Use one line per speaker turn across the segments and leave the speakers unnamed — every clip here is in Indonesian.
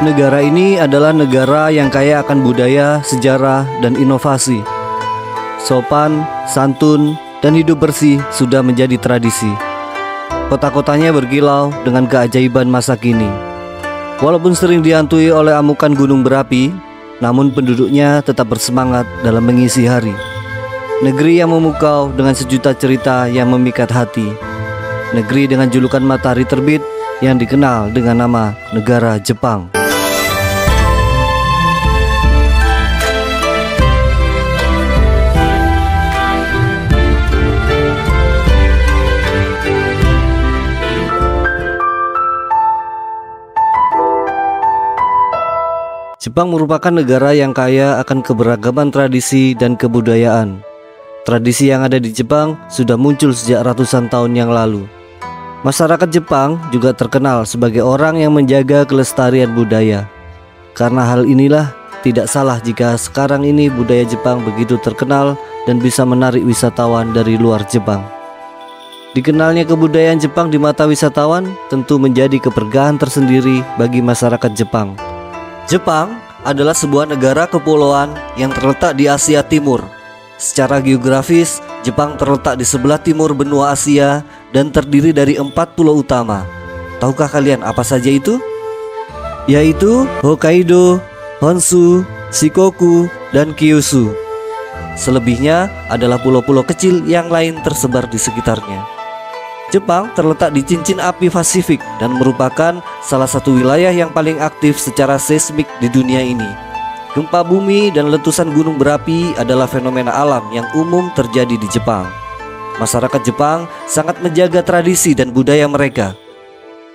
Negara ini adalah negara yang kaya akan budaya, sejarah, dan inovasi. Sopan, santun, dan hidup bersih sudah menjadi tradisi. Kota-kotanya berkilau dengan keajaiban masa kini. Walaupun sering dihantui oleh amukan gunung berapi, namun penduduknya tetap bersemangat dalam mengisi hari. Negeri yang memukau dengan sejuta cerita yang memikat hati. Negeri dengan julukan matahari terbit yang dikenal dengan nama negara Jepang. Jepang merupakan negara yang kaya akan keberagaman tradisi dan kebudayaan. Tradisi yang ada di Jepang sudah muncul sejak ratusan tahun yang lalu. Masyarakat Jepang juga terkenal sebagai orang yang menjaga kelestarian budaya. Karena hal inilah tidak salah jika sekarang ini budaya Jepang begitu terkenal dan bisa menarik wisatawan dari luar Jepang. Dikenalnya kebudayaan Jepang di mata wisatawan tentu menjadi keberkahan tersendiri bagi masyarakat Jepang. Jepang adalah sebuah negara kepulauan yang terletak di Asia Timur. Secara geografis, Jepang terletak di sebelah timur benua Asia dan terdiri dari 4 pulau utama. Tahukah kalian apa saja itu? Yaitu Hokkaido, Honshu, Shikoku, dan Kyushu. Selebihnya adalah pulau-pulau kecil yang lain tersebar di sekitarnya. Jepang terletak di cincin api Pasifik dan merupakan salah satu wilayah yang paling aktif secara seismik di dunia ini. Gempa bumi dan letusan gunung berapi adalah fenomena alam yang umum terjadi di Jepang. Masyarakat Jepang sangat menjaga tradisi dan budaya mereka.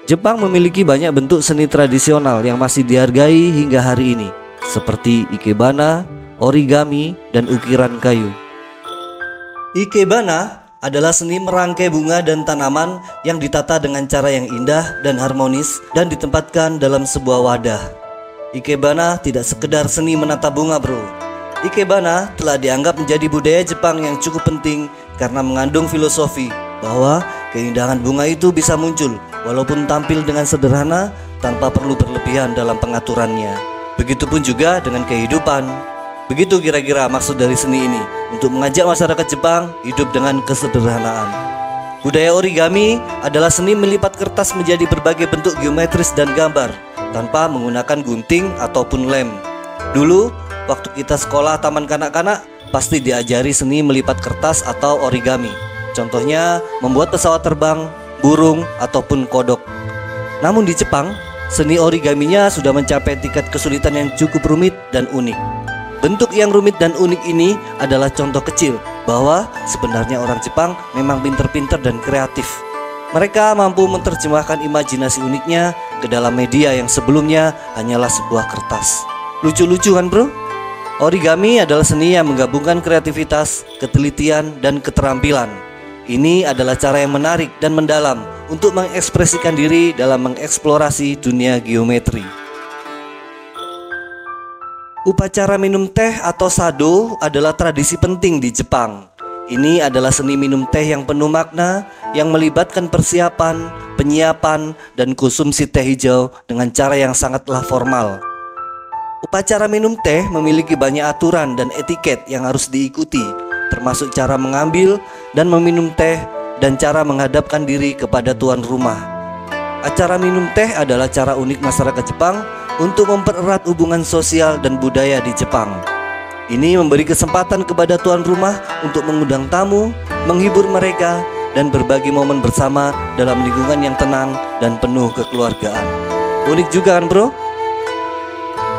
Jepang memiliki banyak bentuk seni tradisional yang masih dihargai hingga hari ini, seperti ikebana, origami, dan ukiran kayu. Ikebana adalah seni merangkai bunga dan tanaman yang ditata dengan cara yang indah dan harmonis dan ditempatkan dalam sebuah wadah. Ikebana tidak sekedar seni menata bunga, bro. Ikebana telah dianggap menjadi budaya Jepang yang cukup penting karena mengandung filosofi bahwa keindahan bunga itu bisa muncul walaupun tampil dengan sederhana tanpa perlu berlebihan dalam pengaturannya. Begitupun juga dengan kehidupan. Begitu kira-kira maksud dari seni ini, untuk mengajak masyarakat Jepang hidup dengan kesederhanaan. Budaya origami adalah seni melipat kertas menjadi berbagai bentuk geometris dan gambar tanpa menggunakan gunting ataupun lem. Dulu, waktu kita sekolah taman kanak-kanak, pasti diajari seni melipat kertas atau origami. Contohnya, membuat pesawat terbang, burung, ataupun kodok. Namun di Jepang, seni origaminya sudah mencapai tingkat kesulitan yang cukup rumit dan unik. Bentuk yang rumit dan unik ini adalah contoh kecil bahwa sebenarnya orang Jepang memang pinter-pinter dan kreatif. Mereka mampu menerjemahkan imajinasi uniknya ke dalam media yang sebelumnya hanyalah sebuah kertas. Lucu-lucu kan, bro? Origami adalah seni yang menggabungkan kreativitas, ketelitian, dan keterampilan. Ini adalah cara yang menarik dan mendalam untuk mengekspresikan diri dalam mengeksplorasi dunia geometri. Upacara minum teh atau sado adalah tradisi penting di Jepang. Ini adalah seni minum teh yang penuh makna yang melibatkan persiapan, penyiapan, dan konsumsi teh hijau dengan cara yang sangatlah formal. Upacara minum teh memiliki banyak aturan dan etiket yang harus diikuti, termasuk cara mengambil dan meminum teh dan cara menghadapkan diri kepada tuan rumah. Acara minum teh adalah cara unik masyarakat Jepang untuk mempererat hubungan sosial dan budaya di Jepang. Ini memberi kesempatan kepada tuan rumah untuk mengundang tamu, menghibur mereka, dan berbagi momen bersama dalam lingkungan yang tenang dan penuh kekeluargaan. Unik juga kan, bro?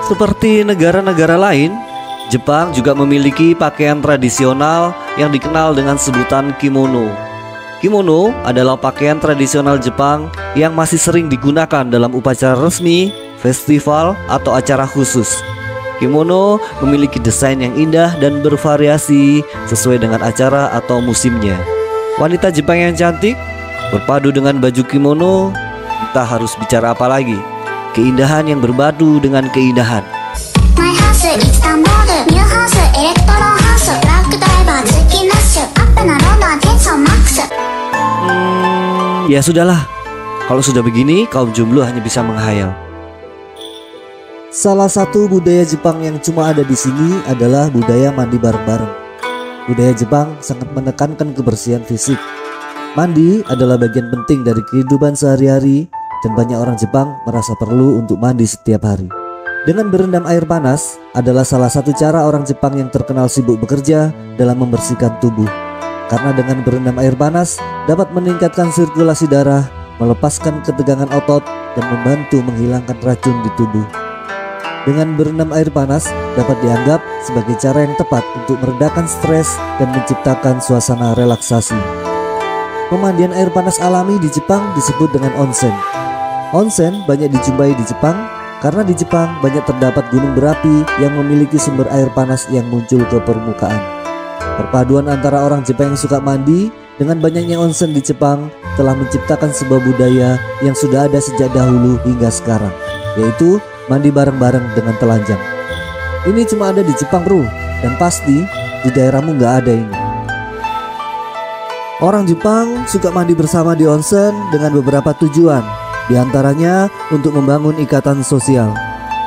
Seperti negara-negara lain, Jepang juga memiliki pakaian tradisional yang dikenal dengan sebutan kimono. Kimono adalah pakaian tradisional Jepang yang masih sering digunakan dalam upacara resmi, festival, atau acara khusus. Kimono memiliki desain yang indah dan bervariasi sesuai dengan acara atau musimnya. Wanita Jepang yang cantik berpadu dengan baju kimono, kita harus bicara apa lagi? Keindahan yang berbadu dengan keindahan. Ya sudahlah, kalau sudah begini kaum jomblo hanya bisa menghayal. Salah satu budaya Jepang yang cuma ada di sini adalah budaya mandi bareng-bareng. Budaya Jepang sangat menekankan kebersihan fisik. Mandi adalah bagian penting dari kehidupan sehari-hari dan banyak orang Jepang merasa perlu untuk mandi setiap hari. Dengan berendam air panas adalah salah satu cara orang Jepang yang terkenal sibuk bekerja dalam membersihkan tubuh. Karena dengan berendam air panas dapat meningkatkan sirkulasi darah, melepaskan ketegangan otot, dan membantu menghilangkan racun di tubuh. Dengan berendam air panas dapat dianggap sebagai cara yang tepat untuk meredakan stres dan menciptakan suasana relaksasi. Pemandian air panas alami di Jepang disebut dengan onsen. Onsen banyak dijumpai di Jepang karena di Jepang banyak terdapat gunung berapi yang memiliki sumber air panas yang muncul ke permukaan. Perpaduan antara orang Jepang yang suka mandi dengan banyaknya onsen di Jepang telah menciptakan sebuah budaya yang sudah ada sejak dahulu hingga sekarang, yaitu mandi bareng-bareng dengan telanjang. Ini cuma ada di Jepang bro, dan pasti di daerahmu nggak ada ini. Orang Jepang suka mandi bersama di onsen dengan beberapa tujuan, di antaranya untuk membangun ikatan sosial.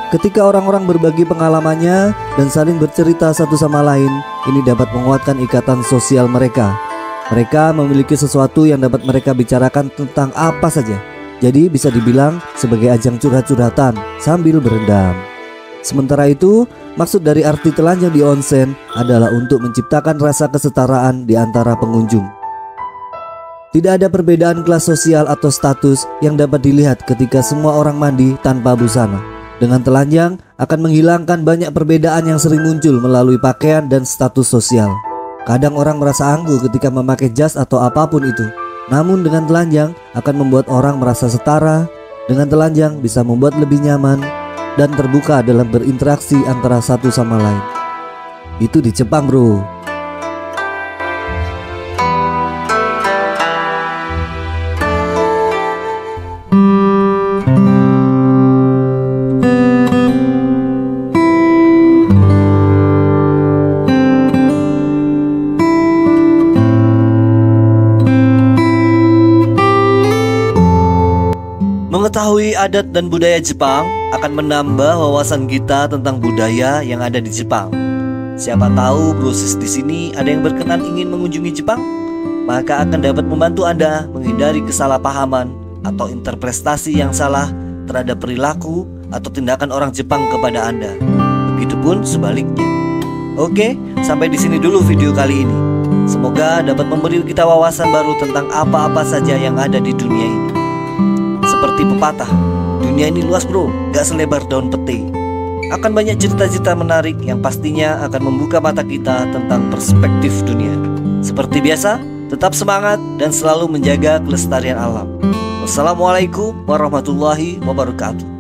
Ketika orang-orang berbagi pengalamannya dan saling bercerita satu sama lain, ini dapat menguatkan ikatan sosial mereka. Mereka memiliki sesuatu yang dapat mereka bicarakan tentang apa saja. Jadi bisa dibilang sebagai ajang curhat-curhatan sambil berendam. Sementara itu, maksud dari arti telanjang di onsen adalah untuk menciptakan rasa kesetaraan di antara pengunjung. Tidak ada perbedaan kelas sosial atau status yang dapat dilihat ketika semua orang mandi tanpa busana. Dengan telanjang akan menghilangkan banyak perbedaan yang sering muncul melalui pakaian dan status sosial. Kadang orang merasa angkuh ketika memakai jas atau apapun itu. Namun dengan telanjang akan membuat orang merasa setara. Dengan telanjang bisa membuat lebih nyaman dan terbuka dalam berinteraksi antara satu sama lain. Itu di Jepang bro. Mengetahui adat dan budaya Jepang akan menambah wawasan kita tentang budaya yang ada di Jepang. Siapa tahu brosis di sini ada yang berkenan ingin mengunjungi Jepang, maka akan dapat membantu Anda menghindari kesalahpahaman atau interpretasi yang salah terhadap perilaku atau tindakan orang Jepang kepada Anda. Begitupun sebaliknya. Oke, sampai di sini dulu video kali ini. Semoga dapat memberi kita wawasan baru tentang apa-apa saja yang ada di dunia ini. Seperti pepatah, dunia ini luas bro, gak selebar daun pete. Akan banyak cerita-cerita menarik yang pastinya akan membuka mata kita tentang perspektif dunia. Seperti biasa, tetap semangat dan selalu menjaga kelestarian alam. Wassalamualaikum warahmatullahi wabarakatuh.